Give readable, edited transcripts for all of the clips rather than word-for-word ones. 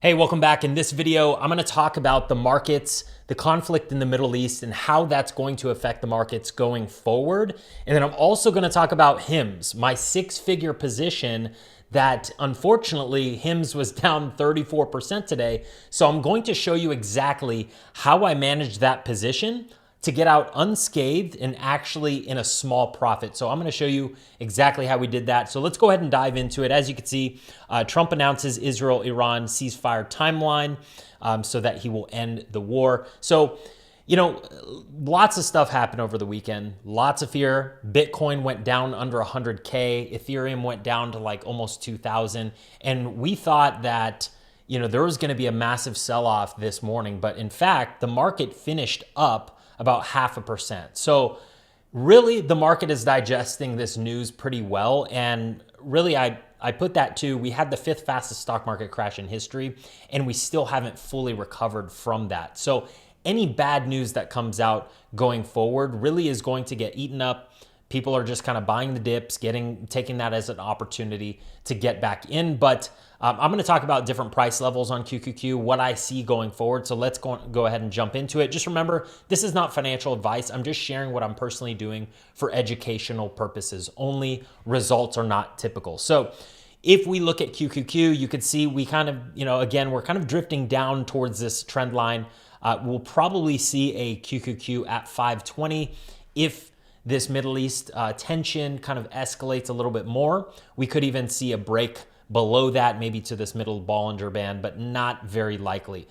Hey, welcome back. In this video, I'm going to talk about the markets, the conflict in the Middle East, and how that's going to affect the markets going forward. And then I'm also going to talk about HIMS, my six-figure position that unfortunately HIMS was down 34% today. So I'm going to show you exactly how I managed that position to get out unscathed and actually in a small profit. So I'm going to show you exactly how we did that. So let's go ahead and dive into it. As you can see, Trump announces Israel-Iran ceasefire timeline so that he will end the war. So, you know, lots of stuff happened over the weekend. Lots of fear. Bitcoin went down under 100K. Ethereum went down to like almost 2,000. And we thought that, you know, there was going to be a massive sell-off this morning. But in fact, the market finished up about 0.5%. So really the market is digesting this news pretty well. And really I put that to, we had the 5th fastest stock market crash in history, and we still haven't fully recovered from that. So any bad news that comes out going forward really is going to get eaten up. People are just kind of buying the dips, taking that as an opportunity to get back in. But I'm going to talk about different price levels on QQQ, what I see going forward. So let's go ahead and jump into it. Just remember, this is not financial advice. I'm just sharing what I'm personally doing for educational purposes only. Results are not typical. So if we look at QQQ, you could see we kind of, again, we're kind of drifting down towards this trend line. We'll probably see a QQQ at 520 if this Middle East tension kind of escalates a little bit more. We could even see a break below that, maybe to this middle Bollinger Band, but not very likely.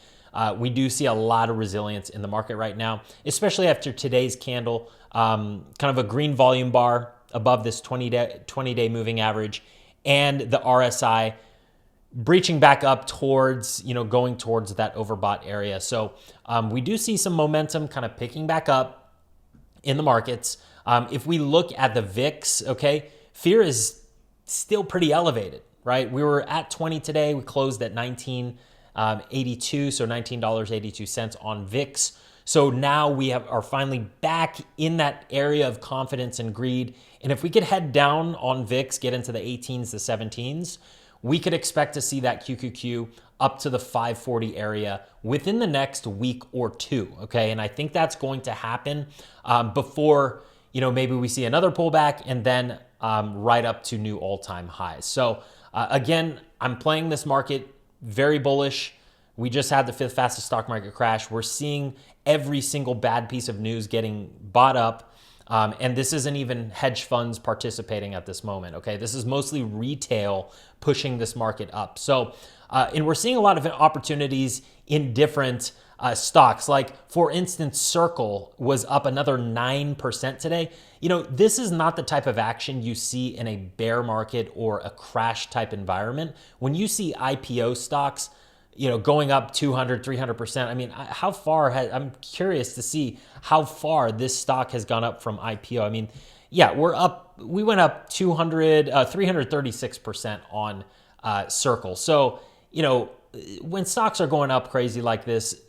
We do see a lot of resilience in the market right now, especially after today's candle, kind of a green volume bar above this 20-day moving average, and the RSI breaching back up towards, going towards that overbought area. So we do see some momentum kind of picking back up in the markets. If we look at the VIX, okay, fear is still pretty elevated, right? We were at 20 today. We closed at 19.82, so $19.82 on VIX. So now we are finally back in that area of confidence and greed. And if we could head down on VIX, get into the 18s, the 17s, we could expect to see that QQQ up to the 540 area within the next week or two, okay? And I think that's going to happen before, maybe we see another pullback and then right up to new all-time highs. So again, I'm playing this market very bullish. We just had the 5th fastest stock market crash. We're seeing every single bad piece of news getting bought up. And this isn't even hedge funds participating at this moment, okay? This is mostly retail pushing this market up. So, and we're seeing a lot of opportunities in different stocks. Like, for instance, Circle was up another 9% today. This is not the type of action you see in a bear market or a crash type environment. When you see IPO stocks, going up 200, 300%. I mean, I'm curious to see how far this stock has gone up from IPO. I mean, yeah, we went up 336% on Circle. So, when stocks are going up crazy like this,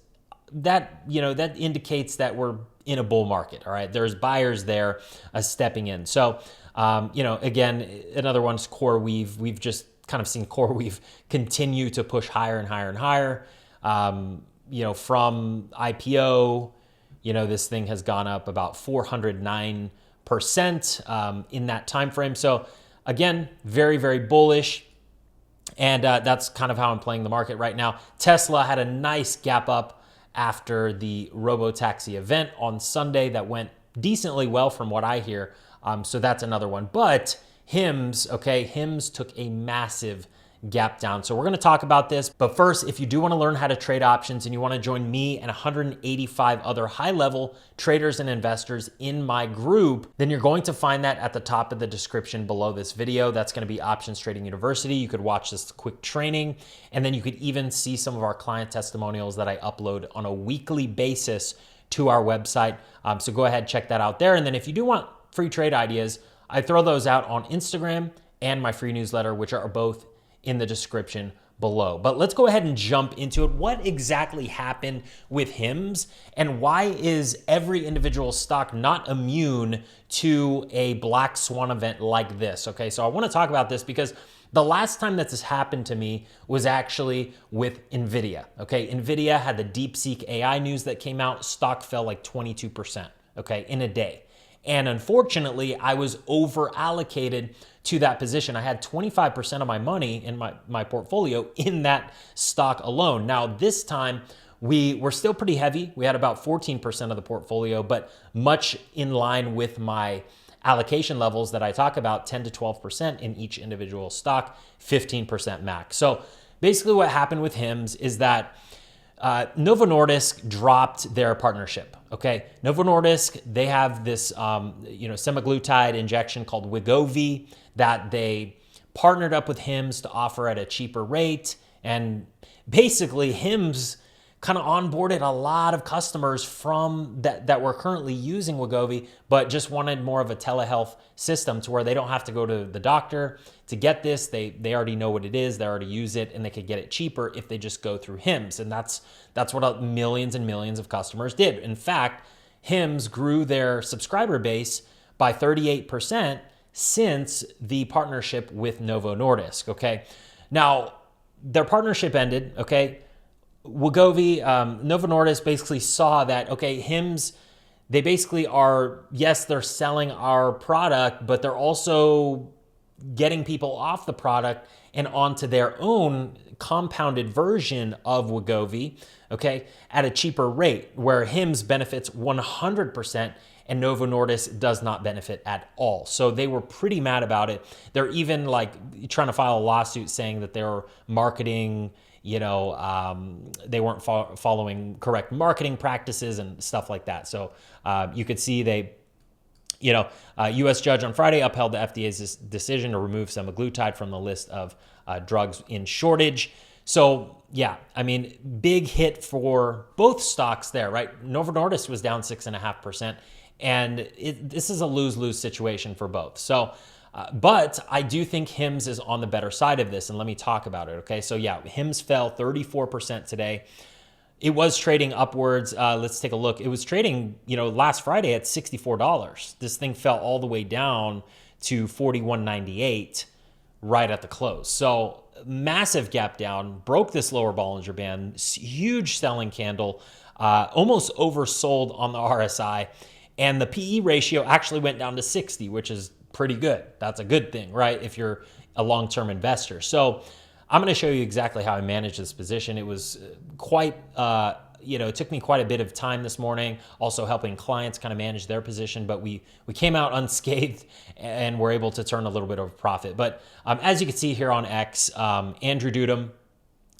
that indicates that we're in a bull market, all right? There's buyers there stepping in. So, again, another one's CoreWeave. We've just kind of seen CoreWeave continue to push higher and higher and higher. From IPO, this thing has gone up about 409% in that time frame. So again, very, very bullish. And that's kind of how I'm playing the market right now. Tesla had a nice gap up after the robo-taxi event on Sunday that went decently well from what I hear. So that's another one. But HIMS, okay, HIMS took a massive gap down. So we're going to talk about this. But first, if you do want to learn how to trade options and you want to join me and 185 other high-level traders and investors in my group, then you're going to find that at the top of the description below this video. That's going to be Options Trading University. You could watch this quick training, and then you could even see some of our client testimonials that I upload on a weekly basis to our website. So go ahead, check that out there. And then if you do want free trade ideas, I throw those out on Instagram and my free newsletter, which are both in the description below. But let's go ahead and jump into it. What exactly happened with HIMS, and why is every individual stock not immune to a black swan event like this? Okay, so I want to talk about this because The last time that this happened to me was actually with NVIDIA, okay? NVIDIA had the DeepSeek AI news that came out, stock fell like 22%, okay, in a day. And unfortunately, I was over allocated to that position. I had 25% of my money in my portfolio in that stock alone. Now, this time, we were still pretty heavy. We had about 14% of the portfolio, but much in line with my allocation levels that I talk about, 10 to 12% in each individual stock, 15% max. So basically what happened with HIMS is that Novo Nordisk dropped their partnership, okay? Novo Nordisk, they have this semaglutide injection called Wegovy that they partnered up with HIMS to offer at a cheaper rate. And basically HIMS kind of onboarded a lot of customers from that were currently using Wegovy, but just wanted more of a telehealth system to where they don't have to go to the doctor to get this. They already know what it is, they already use it, and they could get it cheaper if they just go through HIMS. And that's what millions and millions of customers did. In fact, HIMS grew their subscriber base by 38% since the partnership with Novo Nordisk, okay? Now, their partnership ended, okay? Wegovy, Novo Nordisk basically saw that, okay, HIMS, they basically are, yes, they're selling our product, but they're also getting people off the product and onto their own compounded version of Wegovy, okay, at a cheaper rate, where HIMS benefits 100% and Novo Nordisk does not benefit at all. So they were pretty mad about it. They're even like trying to file a lawsuit saying that they're marketing, they weren't following correct marketing practices and stuff like that. So you could see a U.S. judge on Friday upheld the FDA's decision to remove semaglutide from the list of drugs in shortage. So yeah, I mean, big hit for both stocks there, right? Novo Nordisk was down 6.5%, and this is a lose-lose situation for both. So. But I do think HIMS is on the better side of this, and let me talk about it, okay? So yeah, HIMS fell 34% today. It was trading upwards. Let's take a look. It was trading, last Friday at $64. This thing fell all the way down to $41.98 right at the close. So massive gap down, broke this lower Bollinger Band, huge selling candle, almost oversold on the RSI, and the PE ratio actually went down to 60, which is pretty good. That's a good thing, right? If you're a long-term investor. So I'm going to show you exactly how I managed this position. It was quite, it took me quite a bit of time this morning, also helping clients kind of manage their position, but we came out unscathed and were able to turn a little bit of a profit. But as you can see here on X, Andrew Dudum,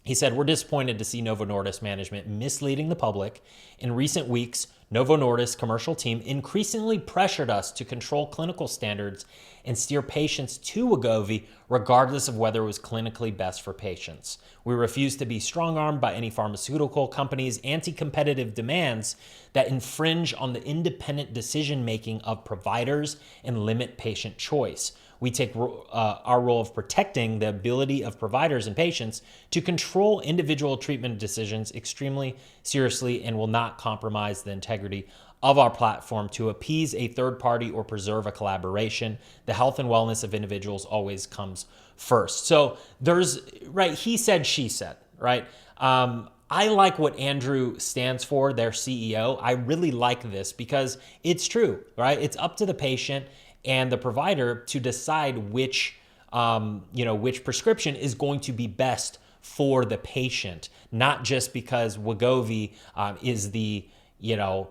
he said, "We're disappointed to see Novo Nordisk management misleading the public. In recent weeks, Novo Nordisk commercial team increasingly pressured us to control clinical standards and steer patients to Wegovy regardless of whether it was clinically best for patients. We refuse to be strong-armed by any pharmaceutical company's anti-competitive demands that infringe on the independent decision-making of providers and limit patient choice. We take our role of protecting the ability of providers and patients to control individual treatment decisions extremely seriously and will not compromise the integrity of our platform to appease a third party or preserve a collaboration. The health and wellness of individuals always comes first." So there's, right, he said, she said, right? I like what Andrew stands for, their CEO. I really like this because it's true, right? It's up to the patient and the provider to decide which prescription is going to be best for the patient, not just because Wegovy is the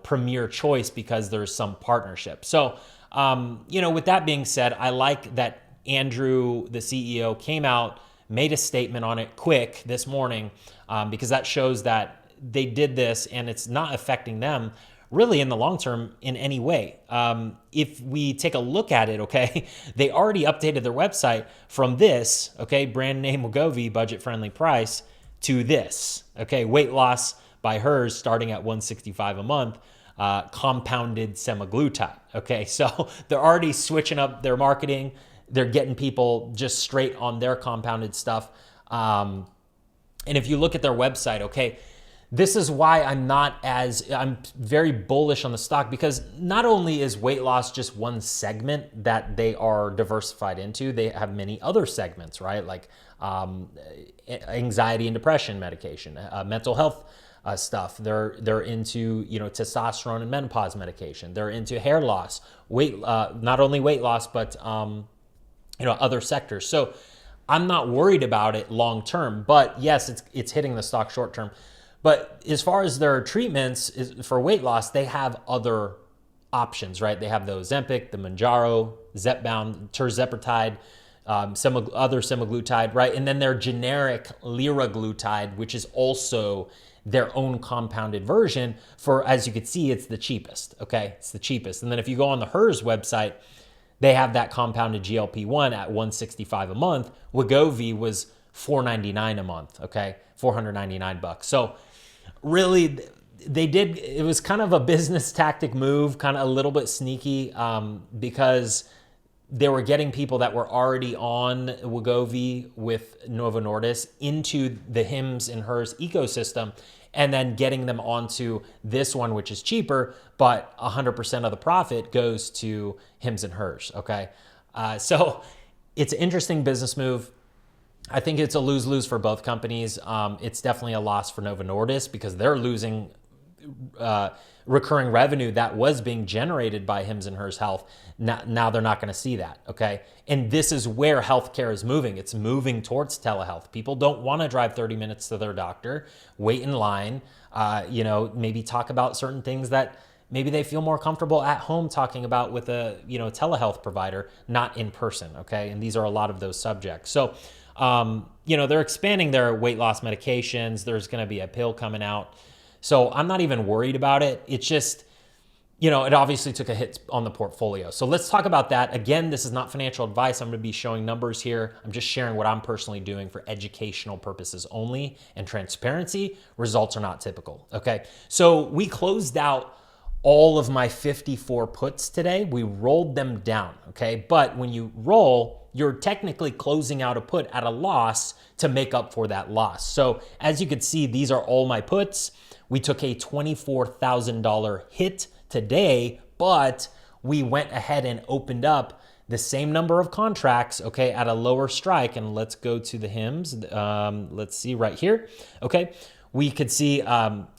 premier choice because there's some partnership. So, with that being said, I like that Andrew, the CEO, came out, made a statement on it quick this morning, because that shows that they did this and it's not affecting them really in the long term in any way. If we take a look at it, okay, they already updated their website from this, okay, brand name Wegovy, budget-friendly price, to this, okay, weight loss by hers starting at $165 a month, compounded semaglutide, okay? So they're already switching up their marketing. They're getting people just straight on their compounded stuff. And if you look at their website, okay, this is why I'm very bullish on the stock, because not only is weight loss just one segment that they are diversified into, they have many other segments, right? Like anxiety and depression medication, mental health stuff. They're into, testosterone and menopause medication. They're into hair loss, not only weight loss, but other sectors. So I'm not worried about it long term, but yes, it's hitting the stock short term. But as far as their treatments for weight loss, they have other options, right? They have the Ozempic, the Mounjaro, Zepbound, tirzepatide, other semaglutide, right? And then their generic liraglutide, which is also their own compounded version for, as you can see, it's the cheapest, okay? It's the cheapest. And then if you go on the HERS website, they have that compounded GLP-1 at $165 a month. Wegovy was $499 a month, okay? $499. So really, it was kind of a business tactic move, kind of a little bit sneaky, because they were getting people that were already on Wegovy with Novo Nordisk into the HIMS and HERS ecosystem, and then getting them onto this one, which is cheaper, but 100% of the profit goes to HIMS and HERS, okay? So it's an interesting business move. I think it's a lose-lose for both companies. It's definitely a loss for Novo Nordisk because they're losing recurring revenue that was being generated by HIMS and HERS Health. Now they're not going to see that, okay? And this is where healthcare is moving. It's moving towards telehealth. People don't want to drive 30 minutes to their doctor, wait in line, maybe talk about certain things that maybe they feel more comfortable at home talking about with a, telehealth provider, not in person, okay? And these are a lot of those subjects. So, they're expanding their weight loss medications. There's going to be a pill coming out. So I'm not even worried about it. It's just, it obviously took a hit on the portfolio. So let's talk about that. Again, this is not financial advice. I'm going to be showing numbers here. I'm just sharing what I'm personally doing for educational purposes only and transparency. Results are not typical, okay? So we closed out all of my 54 puts today. We rolled them down, okay? But when you roll, you're technically closing out a put at a loss to make up for that loss. So as you can see, these are all my puts. We took a $24,000 hit today, but we went ahead and opened up the same number of contracts, okay, at a lower strike. And let's go to the HIMS. Let's see right here, okay? We could see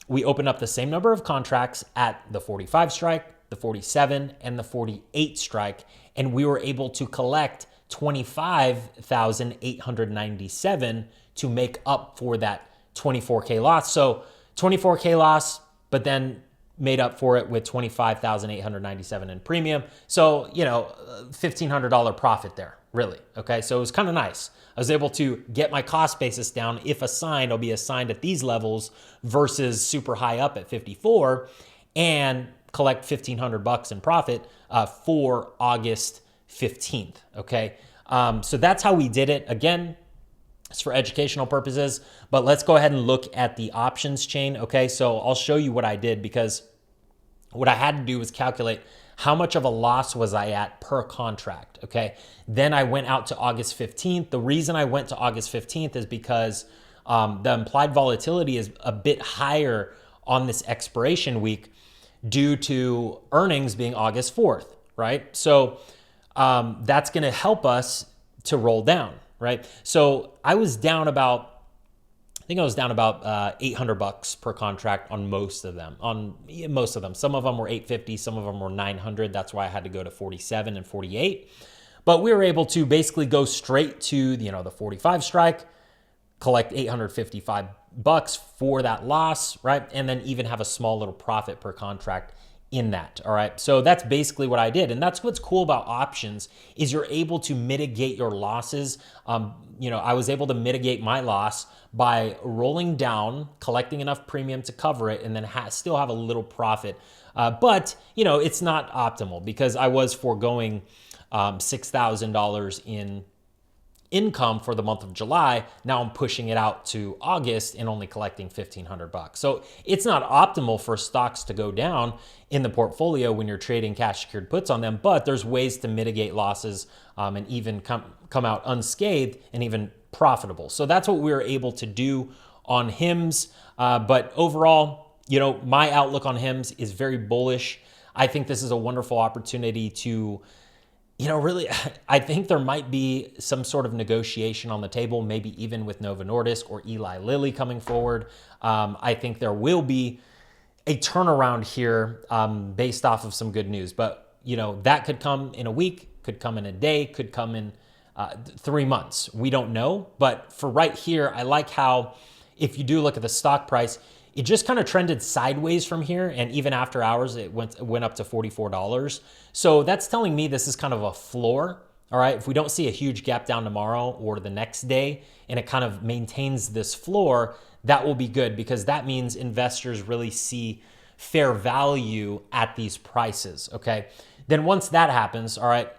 we opened up the same number of contracts at the 45 strike, the 47, and the 48 strike, and we were able to collect $25,897 to make up for that 24K loss. So 24K loss, but then made up for it with $25,897 in premium. So, $1,500 profit there, really. Okay, so it was kind of nice. I was able to get my cost basis down. If assigned, I'll be assigned at these levels versus super high up at 54 and collect $1,500 in profit for August 15th, okay? So that's how we did it. Again, it's for educational purposes, but let's go ahead and look at the options chain, okay? So I'll show you what I did, because what I had to do was calculate how much of a loss was I at per contract, okay? Then I went out to August 15th. The reason I went to August 15th is because the implied volatility is a bit higher on this expiration week due to earnings being August 4th, right? So that's gonna help us to roll down, right? So I was down about, I think I was down about $800 per contract on most of them. Some of them were $850, some of them were $900. That's why I had to go to 47 and 48. But we were able to basically go straight to the 45 strike, collect $855 for that loss, right? And then even have a small little profit per contract in that, all right? So that's basically what I did. And that's what's cool about options is you're able to mitigate your losses. I was able to mitigate my loss by rolling down, collecting enough premium to cover it, and then still have a little profit. But it's not optimal because I was foregoing $6,000 in income for the month of July. Now I'm pushing it out to August and only collecting $1,500. So it's not optimal for stocks to go down in the portfolio when you're trading cash secured puts on them, but there's ways to mitigate losses and even come out unscathed and even profitable. So that's what we were able to do on HIMS. But overall, my outlook on HIMS is very bullish. I think this is a wonderful opportunity to, really, I think there might be some sort of negotiation on the table, maybe even with Novo Nordisk or Eli Lilly coming forward. I think there will be a turnaround here based off of some good news. But, that could come in a week, could come in a day, could come in 3 months. We don't know. But for right here, I like how if you do look at the stock price, it just kind of trended sideways from here. And even after hours, it went up to $44. So that's telling me this is kind of a floor. All right. If we don't see a huge gap down tomorrow or the next day, and it kind of maintains this floor, that will be good, because that means investors really see fair value at these prices. Okay. Then once that happens, all right,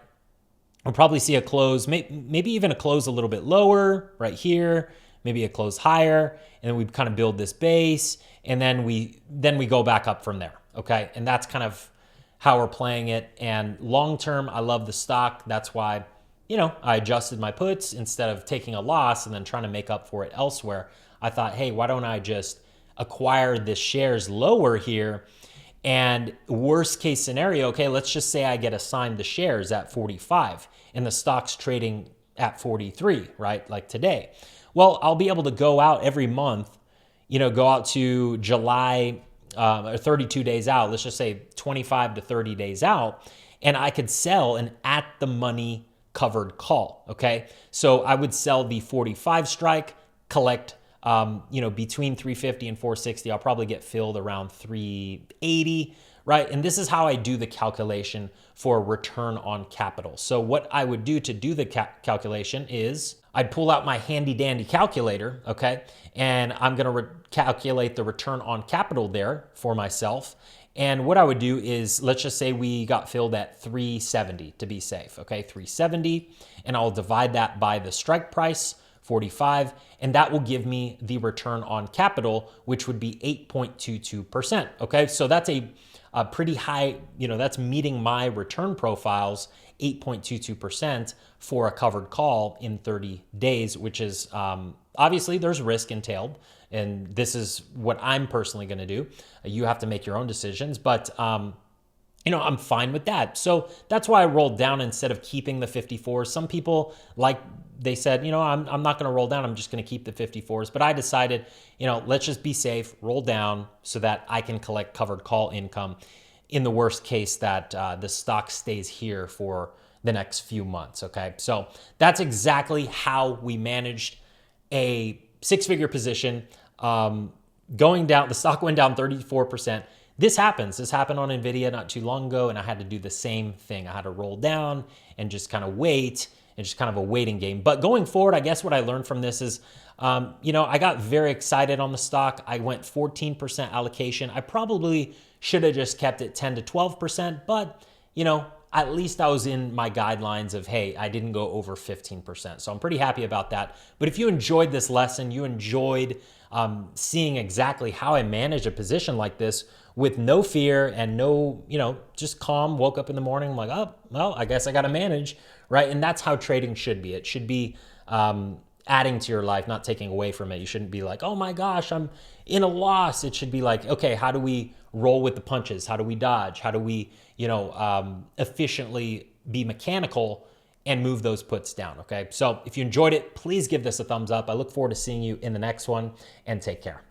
we'll probably see a close, maybe even a close a little bit lower right here, maybe a close higher, and then we kind of build this base, and then we go back up from there. Okay. And that's kind of how we're playing it. And long term, I love the stock. That's why, I adjusted my puts instead of taking a loss and then trying to make up for it elsewhere. I thought, hey, why don't I just acquire the shares lower here? And worst case scenario, okay, let's just say I get assigned the shares at 45 and the stock's trading at 43, right? Like today. Well, I'll be able to go out every month, go out to July, or 32 days out. Let's just say 25 to 30 days out. And I could sell an at the money covered call. Okay. So I would sell the 45 strike, collect between 350 and 460, I'll probably get filled around 380, right? And this is how I do the calculation for return on capital. So what I would do to do the calculation is I'd pull out my handy dandy calculator, okay? And I'm gonna calculate the return on capital there for myself. And what I would do is, let's just say we got filled at 370 to be safe, okay? 370, and I'll divide that by the strike price, 45, and that will give me the return on capital, which would be 8.22%. Okay, so that's a pretty high, that's meeting my return profiles, 8.22% for a covered call in 30 days, which is obviously there's risk entailed. And this is what I'm personally going to do. You have to make your own decisions, but I'm fine with that. So that's why I rolled down instead of keeping the 54s. Some people, they said, I'm not going to roll down. I'm just going to keep the 54s. But I decided, let's just be safe, roll down so that I can collect covered call income in the worst case that the stock stays here for the next few months. Okay. So that's exactly how we managed a six-figure position. Going down, the stock went down 34%. This happens. This happened on NVIDIA not too long ago, and I had to do the same thing. I had to roll down and just kind of wait, and just kind of a waiting game. But going forward, I guess what I learned from this is, I got very excited on the stock. I went 14% allocation. I probably should have just kept it 10 to 12%, but, at least I was in my guidelines of, hey, I didn't go over 15%. So I'm pretty happy about that. But if you enjoyed this lesson, you enjoyed seeing exactly how I manage a position like this with no fear and no, just calm, woke up in the morning, I'm like, oh, well, I guess I got to manage, right? And that's how trading should be. It should be adding to your life, not taking away from it. You shouldn't be like, oh my gosh, I'm in a loss. It should be like, okay, how do we roll with the punches? How do we dodge? How do we, efficiently be mechanical and move those puts down, okay? So if you enjoyed it, please give this a thumbs up. I look forward to seeing you in the next one, and take care.